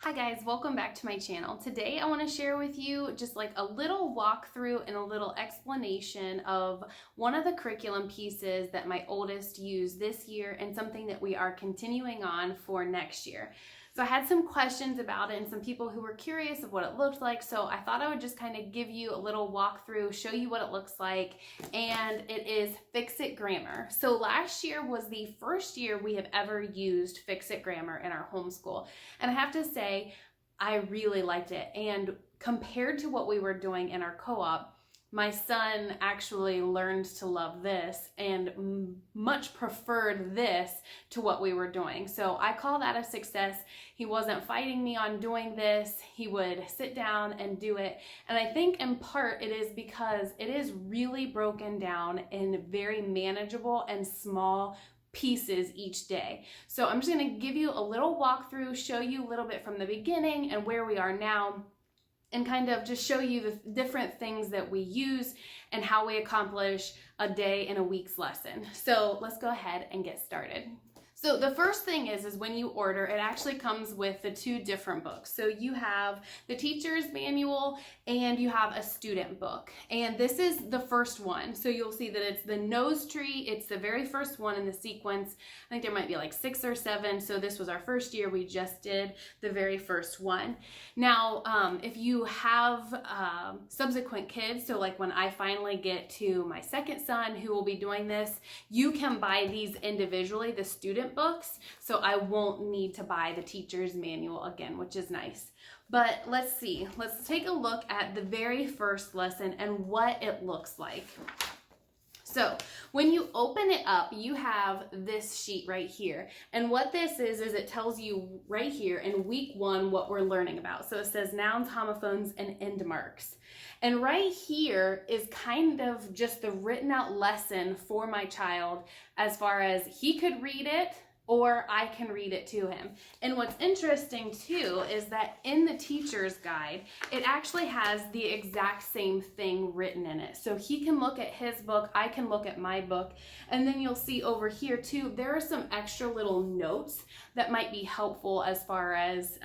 Hi guys, welcome back to my channel. Today I want to share with you just like a little walkthrough and a little explanation of one of the curriculum pieces that my oldest used this year and something that we are continuing on for next year. So I had some questions about it and some people who were curious of what it looked like, so I thought I would just kind of give you a little walkthrough, show you what it looks like, and it is Fix-It Grammar. So last year was the first year we have ever used Fix-It Grammar in our homeschool, and I have to say, I really liked it, and compared to what we were doing in our co-op, my son actually learned to love this and much preferred this to what we were doing. So I call that a success. He wasn't fighting me on doing this. He would sit down and do it. And I think in part it is because it is really broken down in very manageable and small pieces each day. So I'm just going to give you a little walkthrough, show you a little bit from the beginning and where we are now, and kind of just show you the different things that we use and how we accomplish a day in a week's lesson. So let's go ahead and get started. So the first thing is when you order, it actually comes with the two different books. So you have the teacher's manual and you have a student book. And this is the first one. So you'll see that it's the nose tree. It's the very first one in the sequence. I think there might be like 6 or 7. So this was our first year. We just did the very first one. Now, if you have subsequent kids, so like when I finally get to my second son who will be doing this, you can buy these individually, the student books, so I won't need to buy the teacher's manual again, which is nice. But let's see, let's take a look at the very first lesson and what it looks like. So when you open it up, you have this sheet right here. And what this is it tells you right here in week 1 what we're learning about. So it says nouns, homophones, and end marks. And right here is kind of just the written out lesson for my child as far as he could read it or I can read it to him. And what's interesting too is that in the teacher's guide, it actually has the exact same thing written in it. So he can look at his book, I can look at my book, and then you'll see over here too, there are some extra little notes that might be helpful as far as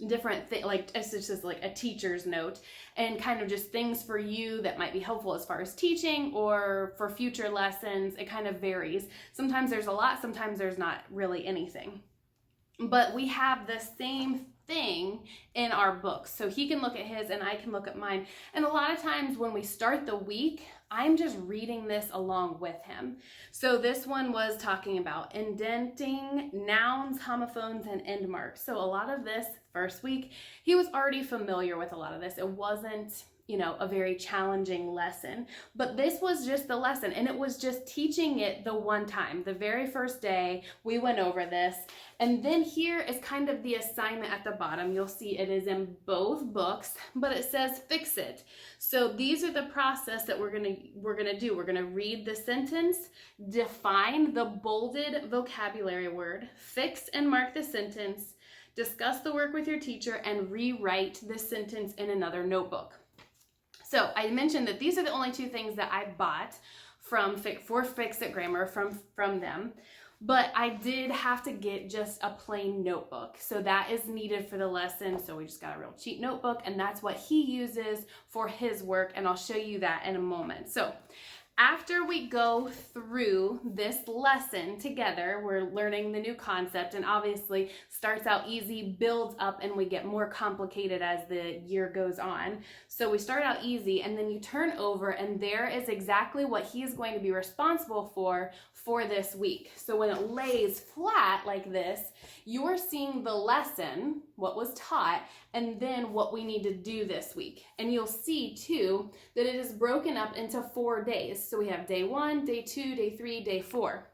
different things, like it's just like a teacher's note and kind of just things for you that might be helpful as far as teaching or for future lessons. It kind of varies. Sometimes there's a lot, sometimes there's not really anything. But we have the same thing in our books. So he can look at his and I can look at mine. And a lot of times when we start the week, I'm just reading this along with him. So this one was talking about indenting, nouns, homophones, and end marks. So a lot of this first week, he was already familiar with a lot of this. It wasn't, you know, a very challenging lesson, but this was just the lesson and it was just teaching it the one time. The very first day we went over this, and then here is kind of the assignment at the bottom. You'll see it is in both books, but it says fix it. So these are the process that we're gonna do. We're gonna read the sentence, define the bolded vocabulary word, fix and mark the sentence, discuss the work with your teacher, and rewrite the sentence in another notebook. So I mentioned that these are the only 2 things that I bought for Fix-It Grammar from them, but I did have to get just a plain notebook. So that is needed for the lesson. So we just got a real cheap notebook, and that's what he uses for his work, and I'll show you that in a moment. So after we go through this lesson together, we're learning the new concept, and obviously starts out easy, builds up, and we get more complicated as the year goes on. So we start out easy, and then you turn over, and there is exactly what he is going to be responsible for this week. So when it lays flat like this, you're seeing the lesson, what was taught, and then what we need to do this week. And you'll see too that it is broken up into 4 days. So we have day 1, day 2, day 3, day 4.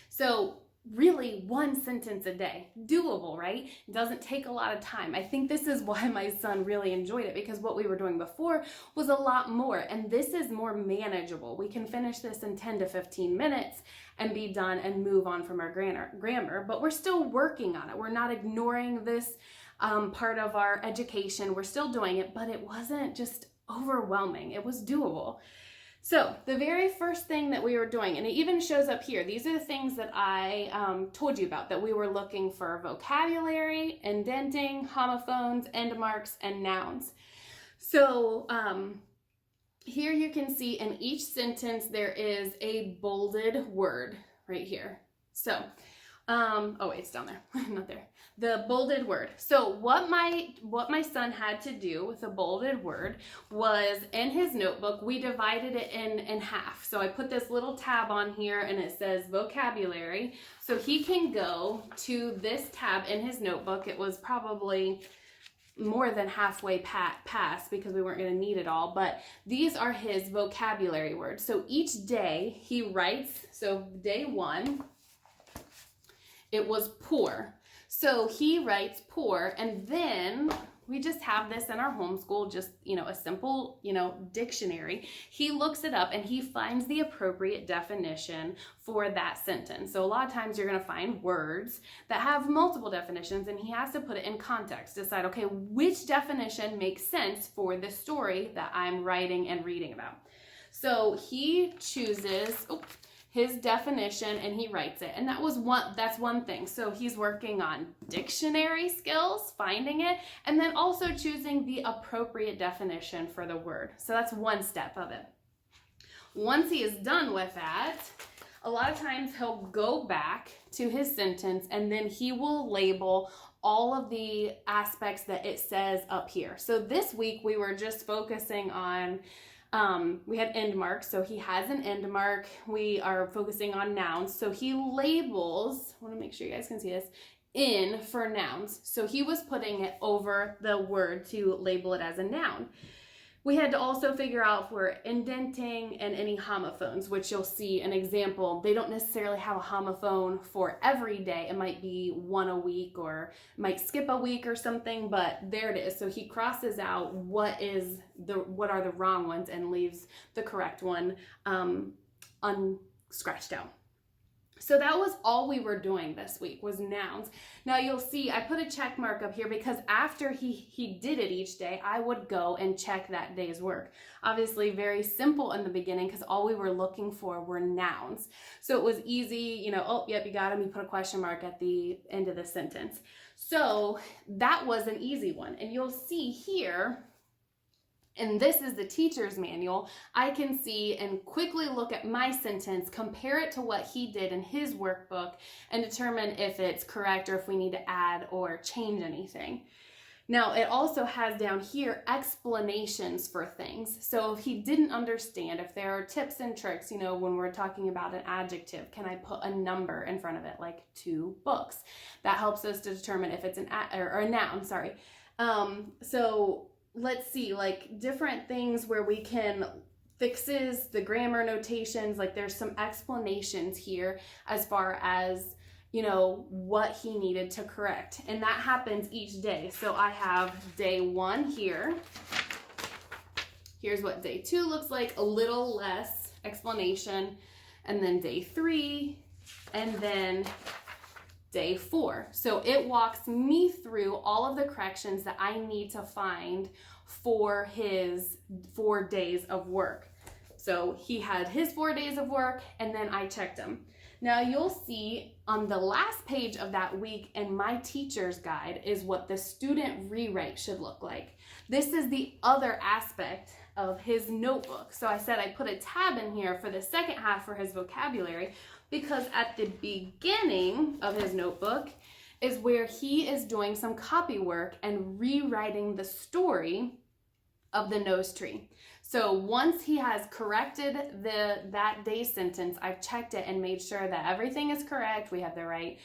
So really 1 sentence a day. Doable, right? It doesn't take a lot of time. I think this is why my son really enjoyed it, because what we were doing before was a lot more, and this is more manageable. We can finish this in 10 to 15 minutes and be done and move on from our grammar, but we're still working on it. We're not ignoring this part of our education. We're still doing it, but it wasn't just overwhelming. It was doable. So the very first thing that we were doing, and it even shows up here, these are the things that I told you about, that we were looking for: vocabulary, indenting, homophones, end marks, and nouns. So here you can see in each sentence there is a bolded word right here. So, oh wait, it's down there, not there. The bolded word. So what my son had to do with a bolded word was, in his notebook, we divided it in half. So I put this little tab on here and it says vocabulary. So he can go to this tab in his notebook. It was probably more than halfway past because we weren't going to need it all, but these are his vocabulary words. So each day he writes, so day 1, it was poor. So he writes poor, and then we just have this in our homeschool, just, a simple, dictionary. He looks it up and he finds the appropriate definition for that sentence. So a lot of times you're going to find words that have multiple definitions, and he has to put it in context, decide, okay, which definition makes sense for the story that I'm writing and reading about. So he chooses his definition and he writes it, and that's one thing. So he's working on dictionary skills, finding it, and then also choosing the appropriate definition for the word. So that's one step of it. Once he is done with that, a lot of times he'll go back to his sentence and then he will label all of the aspects that it says up here. So this week we were just focusing on we had end marks, so he has an end mark. We are focusing on nouns, so he labels, I want to make sure you guys can see this, in for nouns. So he was putting it over the word to label it as a noun. We had to also figure out if we're indenting and any homophones, which you'll see an example. They don't necessarily have a homophone for every day. It might be one a week, or might skip a week or something, but there it is. So he crosses out what are the wrong ones and leaves the correct one unscratched out. So that was all we were doing this week, was nouns. Now you'll see I put a check mark up here because after he did it each day, I would go and check that day's work. Obviously very simple in the beginning because all we were looking for were nouns. So it was easy, oh, yep, you got him. You put a question mark at the end of the sentence. So that was an easy one. And you'll see here, and this is the teacher's manual, I can see and quickly look at my sentence, compare it to what he did in his workbook, and determine if it's correct or if we need to add or change anything. Now, it also has down here explanations for things. So if he didn't understand, if there are tips and tricks, when we're talking about an adjective, can I put a number in front of it, like 2 books? That helps us to determine if it's or a noun, sorry. So let's see, like different things where we can fixes, the grammar notations, like there's some explanations here as far as, what he needed to correct. And that happens each day. So I have day 1 here. Here's what day 2 looks like, a little less explanation. And then day 3, and then day 4. So it walks me through all of the corrections that I need to find for his 4 days of work. So he had his 4 days of work, and then I checked them. Now you'll see on the last page of that week in my teacher's guide is what the student rewrite should look like. This is the other aspect of his notebook. So I said I put a tab in here for the second half for his vocabulary, because at the beginning of his notebook is where he is doing some copy work and rewriting the story of the nose tree. So once he has corrected that day's sentence, I've checked it and made sure that everything is correct. We have the right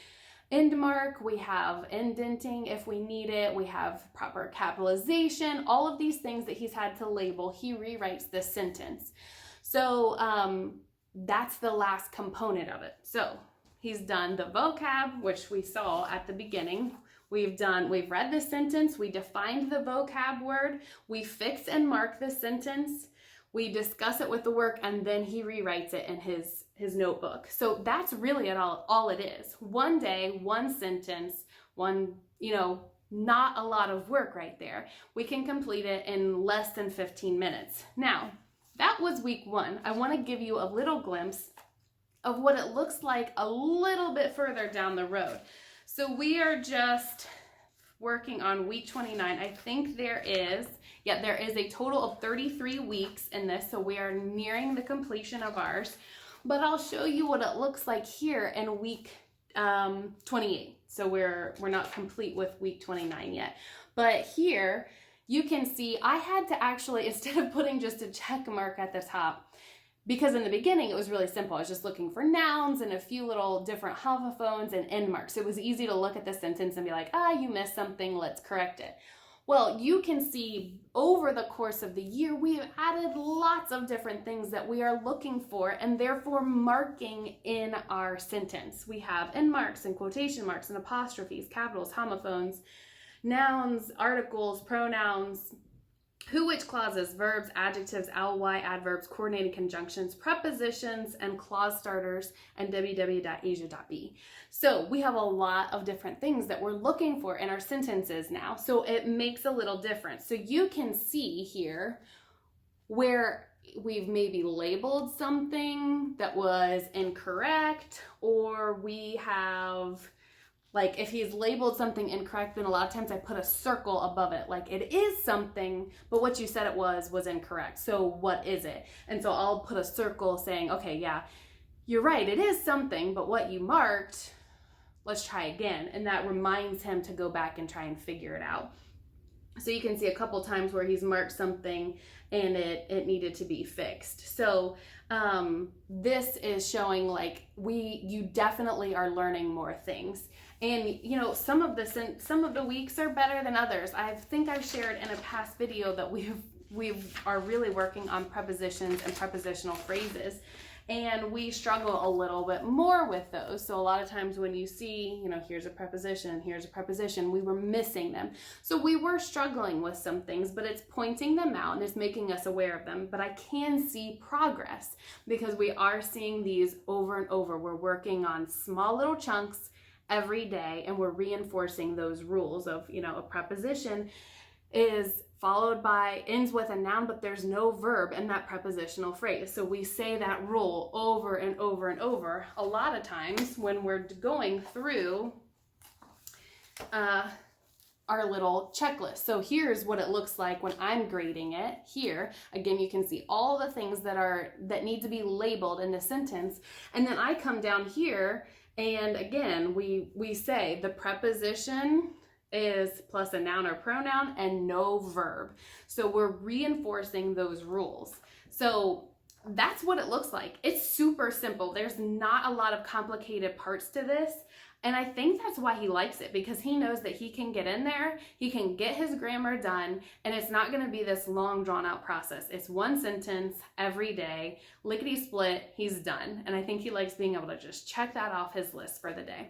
end mark, we have indenting if we need it, we have proper capitalization, all of these things that he's had to label, he rewrites this sentence. So that's the last component of it. So he's done the vocab, which we saw at the beginning. We've read the sentence, we defined the vocab word, we fix and mark the sentence, we discuss it with the work, and then he rewrites it in his notebook. So that's really all it is. 1 day, 1 sentence, not a lot of work right there. We can complete it in less than 15 minutes. Now, that was week 1. I want to give you a little glimpse of what it looks like a little bit further down the road. So we are just working on week 29. I think there is a total of 33 weeks in this, so we are nearing the completion of ours. But I'll show you what it looks like here in week 28. So we're not complete with week 29 yet. But here you can see I had to actually, instead of putting just a check mark at the top, because in the beginning it was really simple. I was just looking for nouns and a few little different homophones and end marks. It was easy to look at the sentence and be like, you missed something, let's correct it. Well, you can see over the course of the year, we have added lots of different things that we are looking for and therefore marking in our sentence. We have end marks and quotation marks and apostrophes, capitals, homophones, nouns, articles, pronouns, who, which clauses, verbs, adjectives, ly, adverbs, coordinating conjunctions, prepositions, and clause starters, and www.asia.b. So we have a lot of different things that we're looking for in our sentences now. So it makes a little difference. So you can see here where we've maybe labeled something that was incorrect, or we have, like, if he's labeled something incorrect, then a lot of times I put a circle above it. Like, it is something, but what you said it was incorrect. So what is it? And so I'll put a circle saying, okay, yeah, you're right, it is something, but what you marked, let's try again. And that reminds him to go back and try and figure it out. So you can see a couple times where he's marked something and it needed to be fixed. So this is showing like you definitely are learning more things. And you know, some of the weeks are better than others. I think I've shared in a past video that we are really working on prepositions and prepositional phrases. And we struggle a little bit more with those. So a lot of times when you see, you know, here's a preposition, we were missing them. So we were struggling with some things, but it's pointing them out and it's making us aware of them. But I can see progress because we are seeing these over and over. We're working on small little chunks every day and we're reinforcing those rules of, you know, a preposition is ends with a noun, but there's no verb in that prepositional phrase. So we say that rule over and over and over a lot of times when we're going through our little checklist. So here's what it looks like when I'm grading it. Here, again, you can see all the things that need to be labeled in the sentence. And then I come down here and again, we say the preposition is plus a noun or pronoun and no verb. So we're reinforcing those rules. So that's what it looks like. It's super simple. There's not a lot of complicated parts to this. And I think that's why he likes it, because he knows that he can get in there, he can get his grammar done, and it's not going to be this long drawn out process. It's one sentence every day, lickety split, he's done. And I think he likes being able to just check that off his list for the day.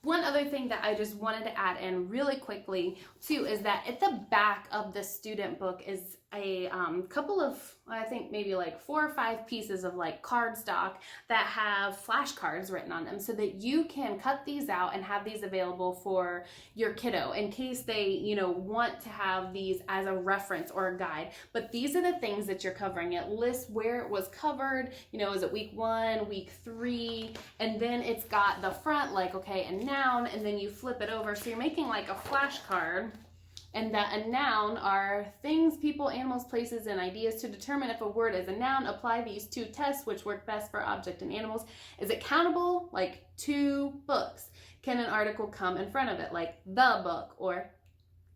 One other thing that I just wanted to add in really quickly too is that at the back of the student book is a couple of, I think maybe like 4 or 5 pieces of like cardstock that have flashcards written on them so that you can cut these out and have these available for your kiddo in case they, you know, want to have these as a reference or a guide. But these are the things that you're covering. It lists where it was covered, you know, is it week 1, week 3, and then it's got the front like, okay, a noun, and then you flip it over. So you're making like a flashcard. And that a noun are things, people, animals, places, and ideas. To determine if a word is a noun, apply these 2 tests which work best for object and animals. Is it countable? Like 2 books. Can an article come in front of it? Like the book or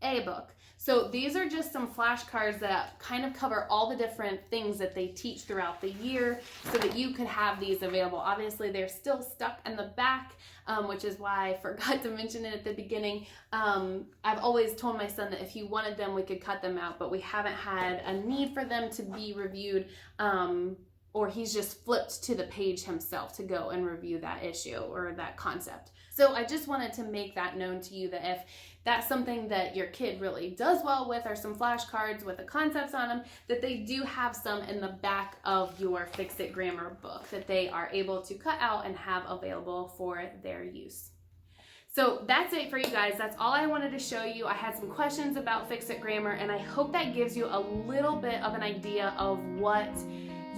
a book. So these are just some flashcards that kind of cover all the different things that they teach throughout the year so that you could have these available. Obviously, they're still stuck in the back, which is why I forgot to mention it at the beginning. I've always told my son that if he wanted them, we could cut them out, but we haven't had a need for them to be reviewed, or he's just flipped to the page himself to go and review that issue or that concept. So I just wanted to make that known to you that if that's something that your kid really does well with, or some flashcards with the concepts on them, that they do have some in the back of your Fix It Grammar book that they are able to cut out and have available for their use. So that's it for you guys. That's all I wanted to show you. I had some questions about Fix-It Grammar, and I hope that gives you a little bit of an idea of what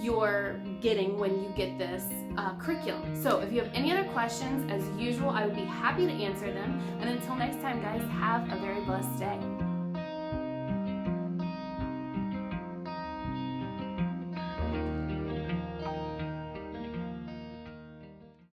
you're getting when you get this curriculum. So if you have any other questions, as usual, I would be happy to answer them. And until next time, guys, have a very blessed day.